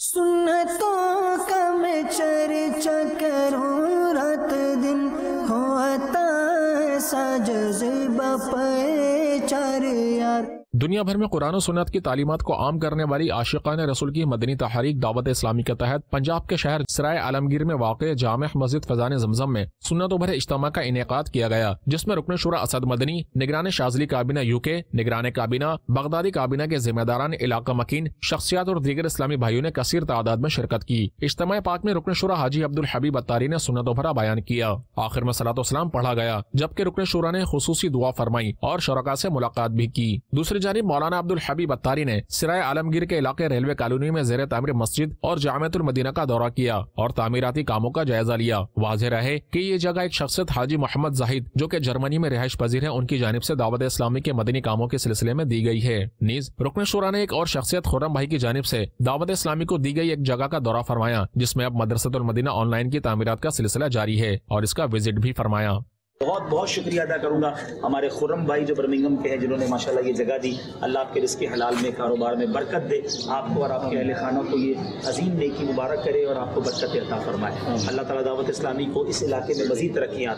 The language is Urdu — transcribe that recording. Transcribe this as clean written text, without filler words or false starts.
سنتوں کا میں چرچا کروں رات دن، ہوتا ایسا جذبہ پہچار یار۔ دنیا بھر میں قرآن و سنت کی تعلیمات کو عام کرنے والی عاشقان رسول کی مدنی تحریک دعوت اسلامی کے تحت پنجاب کے شہر سرائے عالمگیر میں واقع جامع مسجد فیضان زمزم میں سنتوں بھرے اجتماع کا انعقاد کیا گیا، جس میں رکن شورا اسد مدنی، نگران شاذلی کابینہ UK، نگران کابینہ بغدادی کابینہ کے ذمہ داران علاقہ مکین شخصیات اور دیگر اسلامی بھائیوں نے کثیر تعداد میں شرکت کی۔ اجتماع پاک میں رکن شورا حاجی عبدالحبیب اتاری نے سنتوں بھرا بیان کیا، آخر میں صلاۃ و سلام پڑھا گیا، جبکہ رکن شورا نے خصوصی دعا فرمائی اور شرکاء سے ملاقات بھی کی۔ دوسری جانب مولانا عبدالحبیب اتاری نے سرائے عالمگیر کے علاقے ریلوے کالونی میں زیر تعمیر مسجد اور جامعۃ المدینہ کا دورہ کیا اور تعمیراتی کاموں کا جائزہ لیا۔ واضح رہے کہ یہ جگہ ایک شخصیت حاجی محمد زاہد جو کہ جرمنی میں رہائش پذیر ہیں، ان کی جانب سے دعوت اسلامی کے مدنی کاموں کے سلسلے میں دی گئی ہے۔ نیز رکن شورا نے ایک اور شخصیت خرم بھائی کی جانب سے دعوت اسلامی کو دی گئی ایک جگہ کا دورہ فرمایا، جس میں اب مدرسۃ المدینہ آن لائن کی تعمیرات کا سلسلہ جاری ہے، اور اس کا وزٹ بھی فرمایا۔ بہت بہت شکریہ ادا کروں گا ہمارے خرم بھائی جو برمنگھم کے ہیں، جنہوں نے ماشاءاللہ یہ جگہ دی۔ اللہ آپ کے رزق حلال میں، کاروبار میں برکت دے، آپ کو اور آپ کے اہل خانہ کو یہ عظیم نیکی مبارک کرے اور آپ کو برکت عطا فرمائے۔ اللہ تعالیٰ دعوت اسلامی کو اس علاقے میں مزید ترقیاں